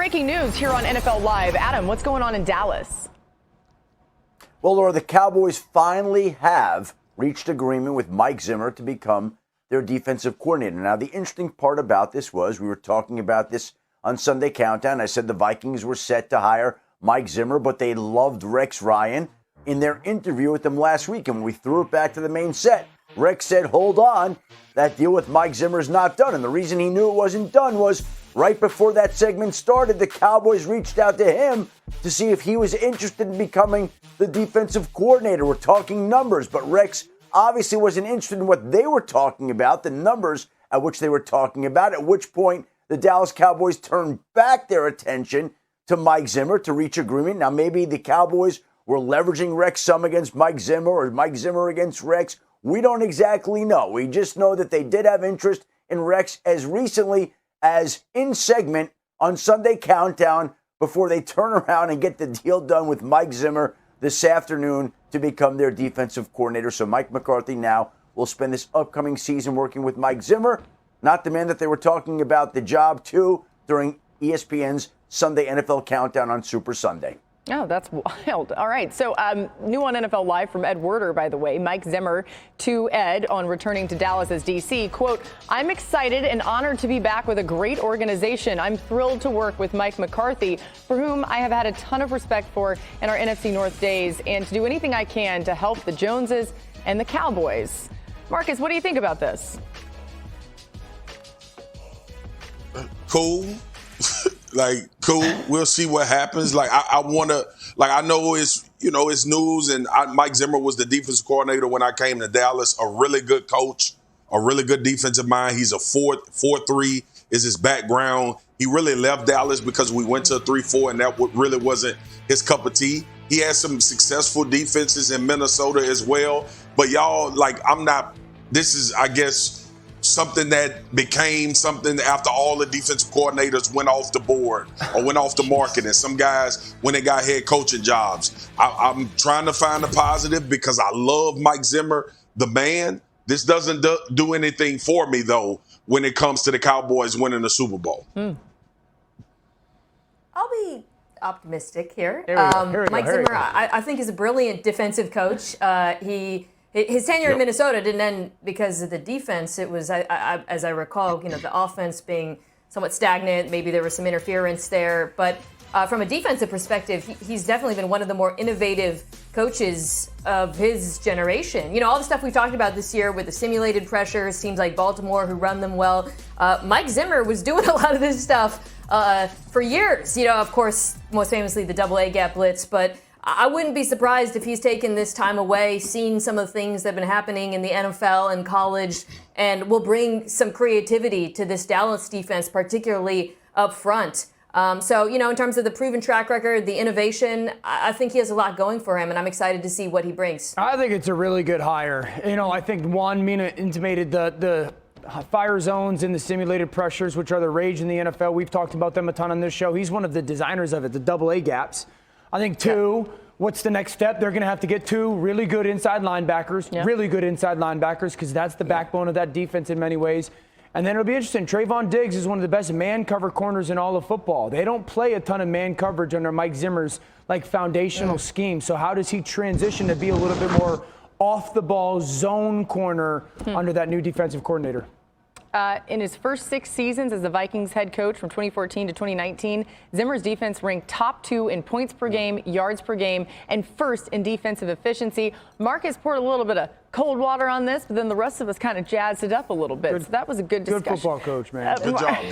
breaking news here on NFL Live. Adam, what's going on in Dallas? Well, Laura, the Cowboys finally have reached agreement with Mike Zimmer to become their defensive coordinator. Now, the interesting part about this was we were talking about this on Sunday Countdown. I said the Vikings were set to hire Mike Zimmer, but they loved Rex Ryan in their interview with them last week. And when we threw it back to the main set, Rex said, hold on, that deal with Mike Zimmer is not done. And the reason he knew it wasn't done was right before that segment started, the Cowboys reached out to him to see if he was interested in becoming the defensive coordinator. We're talking numbers, but Rex obviously wasn't interested in what they were talking about, the numbers at which they were talking about, at which point the Dallas Cowboys turned back their attention to Mike Zimmer to reach agreement. Now, maybe the Cowboys were leveraging Rex some against Mike Zimmer or Mike Zimmer against Rex. We don't exactly know. We just know that they did have interest in Rex as recently as in segment on Sunday Countdown before they turn around and get the deal done with Mike Zimmer this afternoon to become their defensive coordinator. So Mike McCarthy now will spend this upcoming season working with Mike Zimmer, not the man that they were talking about the job to during ESPN's Sunday NFL Countdown on Super Sunday. Oh, that's wild. All right. So new on NFL Live from Ed Werder, by the way. Mike Zimmer to Ed on returning to Dallas as DC. Quote, I'm excited and honored to be back with a great organization. I'm thrilled to work with Mike McCarthy, for whom I have had a ton of respect for in our NFC North days, and to do anything I can to help the Joneses and the Cowboys. Marcus, what do you think about this? Cool. Cool. We'll see what happens. I want to, I know it's news, and Mike Zimmer was the defensive coordinator when I came to Dallas. A really good coach, a really good defensive mind. He's a 4-3 is his background. He really left Dallas because we went to a 3-4, and that really wasn't his cup of tea. He had some successful defenses in Minnesota as well. But y'all, this is, I guess, something that became something after all the defensive coordinators went off the board or went off the market, and some guys when they got head coaching jobs. I'm trying to find a positive because I love Mike Zimmer, the man. This doesn't do anything for me, though, when it comes to the Cowboys winning the Super Bowl. I'll be optimistic here. Here we go. Mike Zimmer, I think, is a brilliant defensive coach. His tenure in Minnesota didn't end because of the defense. It was, as I recall, the offense being somewhat stagnant. Maybe there was some interference there. But from a defensive perspective, he's definitely been one of the more innovative coaches of his generation. All the stuff we talked about this year with the simulated pressures, teams like Baltimore who run them well. Mike Zimmer was doing a lot of this stuff for years. Of course, most famously the double-A gap blitz, but I wouldn't be surprised if he's taken this time away, seen some of the things that have been happening in the NFL and college, and will bring some creativity to this Dallas defense, particularly up front. So, in terms of the proven track record, the innovation, I think he has a lot going for him, and I'm excited to see what he brings. I think it's a really good hire. I think Mina intimated the fire zones and the simulated pressures, which are the rage in the NFL. We've talked about them a ton on this show. He's one of the designers of it, the double-A gaps. I think, two, what's the next step? They're going to have to get two really good inside linebackers, because that's the backbone of that defense in many ways. And then it'll be interesting. Trayvon Diggs is one of the best man cover corners in all of football. They don't play a ton of man coverage under Mike Zimmer's foundational scheme. So how does he transition to be a little bit more off the ball zone corner under that new defensive coordinator? In his first 6 seasons as the Vikings head coach from 2014 to 2019, Zimmer's defense ranked top 2 in points per game, yards per game, and first in defensive efficiency. Marcus poured a little bit of cold water on this, but then the rest of us kind of jazzed it up a little bit. So that was a good discussion. Good football coach, man. Good job, guys.